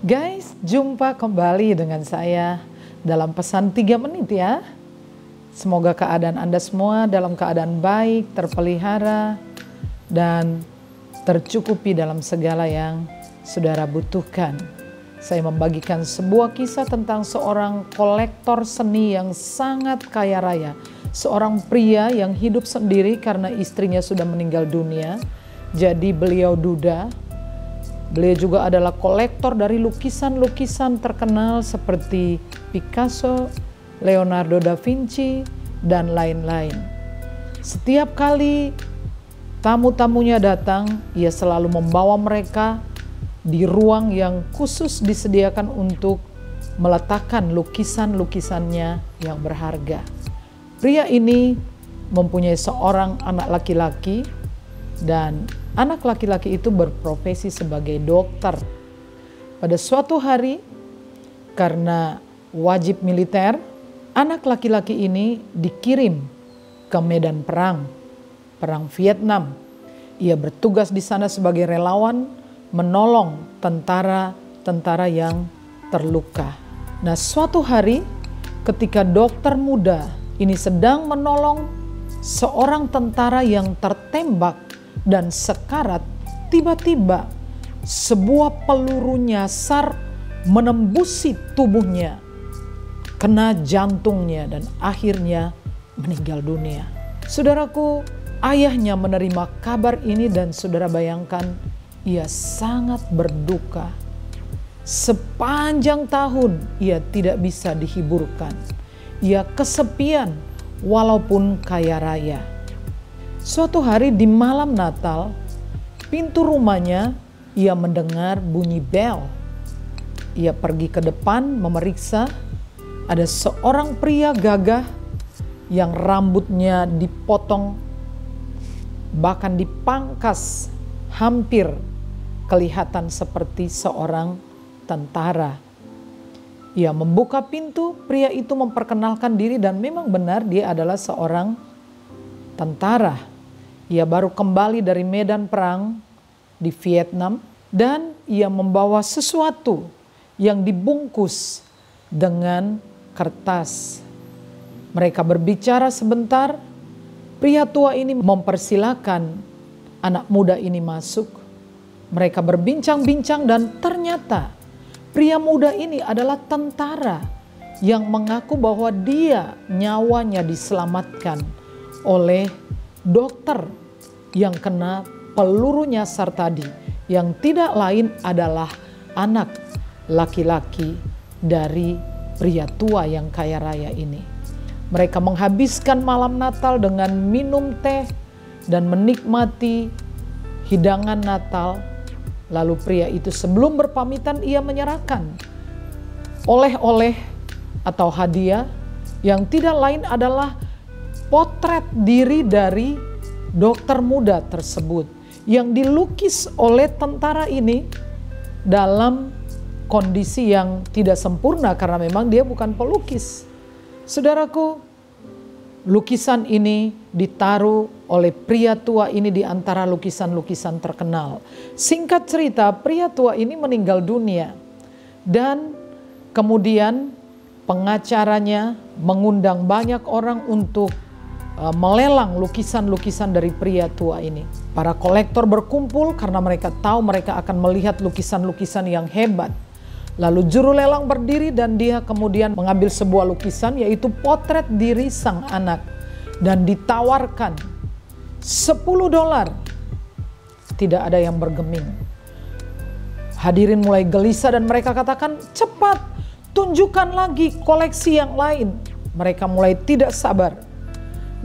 Guys, jumpa kembali dengan saya dalam pesan 3 menit ya. Semoga keadaan Anda semua dalam keadaan baik, terpelihara, dan tercukupi dalam segala yang saudara butuhkan. Saya membagikan sebuah kisah tentang seorang kolektor seni yang sangat kaya raya. Seorang pria yang hidup sendiri karena istrinya sudah meninggal dunia. Jadi beliau duda. Beliau juga adalah kolektor dari lukisan-lukisan terkenal seperti Picasso, Leonardo da Vinci, dan lain-lain. Setiap kali tamu-tamunya datang, ia selalu membawa mereka di ruang yang khusus disediakan untuk meletakkan lukisan-lukisannya yang berharga. Pria ini mempunyai seorang anak laki-laki dan anak laki-laki itu berprofesi sebagai dokter. Pada suatu hari, karena wajib militer, anak laki-laki ini dikirim ke medan perang Vietnam. Ia bertugas di sana sebagai relawan menolong tentara-tentara yang terluka. Nah, suatu hari ketika dokter muda ini sedang menolong seorang tentara yang tertembak dan sekarat, tiba-tiba sebuah peluru nyasar menembusi tubuhnya, kena jantungnya dan akhirnya meninggal dunia. Saudaraku, ayahnya menerima kabar ini dan saudara bayangkan ia sangat berduka. Sepanjang tahun ia tidak bisa dihiburkan. Ia kesepian walaupun kaya raya. Suatu hari di malam Natal, pintu rumahnya ia mendengar bunyi bel. Ia pergi ke depan memeriksa. Ada seorang pria gagah yang rambutnya dipotong, bahkan dipangkas, hampir kelihatan seperti seorang tentara. Ia membuka pintu, pria itu memperkenalkan diri dan memang benar dia adalah seorang tentara. Ia baru kembali dari medan perang di Vietnam dan ia membawa sesuatu yang dibungkus dengan kertas. Mereka berbicara sebentar. Pria tua ini mempersilakan anak muda ini masuk. Mereka berbincang-bincang dan ternyata pria muda ini adalah tentara yang mengaku bahwa dia nyawanya diselamatkan oleh dokter yang kena peluru nyasar tadi, yang tidak lain adalah anak laki-laki dari pria tua yang kaya raya ini. Mereka menghabiskan malam Natal dengan minum teh dan menikmati hidangan Natal. Lalu pria itu sebelum berpamitan ia menyerahkan oleh-oleh atau hadiah yang tidak lain adalah potret diri dari dokter muda tersebut yang dilukis oleh tentara ini dalam kondisi yang tidak sempurna karena memang dia bukan pelukis. Saudaraku, lukisan ini ditaruh oleh pria tua ini di antara lukisan-lukisan terkenal. Singkat cerita, pria tua ini meninggal dunia dan kemudian pengacaranya mengundang banyak orang untuk melelang lukisan-lukisan dari pria tua ini. Para kolektor berkumpul karena mereka tahu mereka akan melihat lukisan-lukisan yang hebat. Lalu juru lelang berdiri dan dia kemudian mengambil sebuah lukisan yaitu potret diri sang anak dan ditawarkan $10. Tidak ada yang bergeming. Hadirin mulai gelisah dan mereka katakan, cepat tunjukkan lagi koleksi yang lain. Mereka mulai tidak sabar.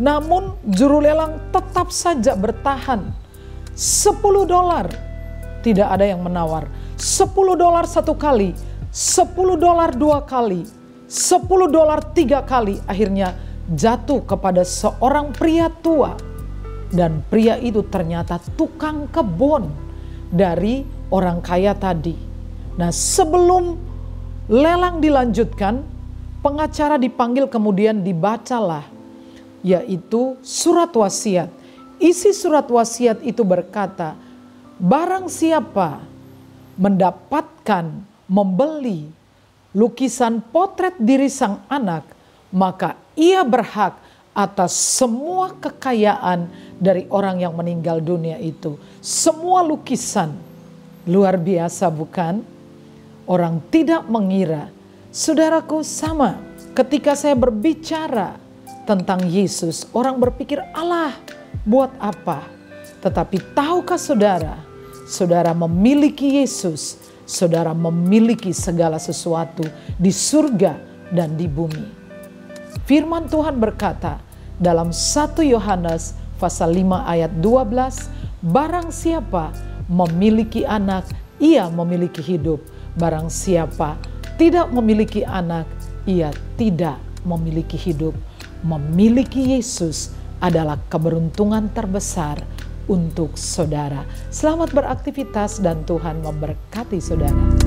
Namun juru lelang tetap saja bertahan. $10. Tidak ada yang menawar. $10 satu kali, $10 dua kali, $10 tiga kali. Akhirnya jatuh kepada seorang pria tua. Dan pria itu ternyata tukang kebun dari orang kaya tadi. Nah, sebelum lelang dilanjutkan, pengacara dipanggil kemudian dibacalah yaitu surat wasiat. Isi surat wasiat itu berkata, barang siapa mendapatkan membeli lukisan potret diri sang anak, maka ia berhak atas semua kekayaan dari orang yang meninggal dunia itu. Semua lukisan. Luar biasa bukan? Orang tidak mengira. Saudaraku, sama ketika saya berbicara tentang Yesus, orang berpikir, "Allah, buat apa?" Tetapi tahukah saudara, saudara memiliki Yesus, saudara memiliki segala sesuatu di surga dan di bumi. Firman Tuhan berkata dalam 1 Yohanes pasal 5 ayat 12, barang siapa memiliki anak, ia memiliki hidup. Barang siapa tidak memiliki anak, ia tidak memiliki hidup. Memiliki Yesus adalah keberuntungan terbesar untuk saudara. Selamat beraktivitas dan Tuhan memberkati saudara.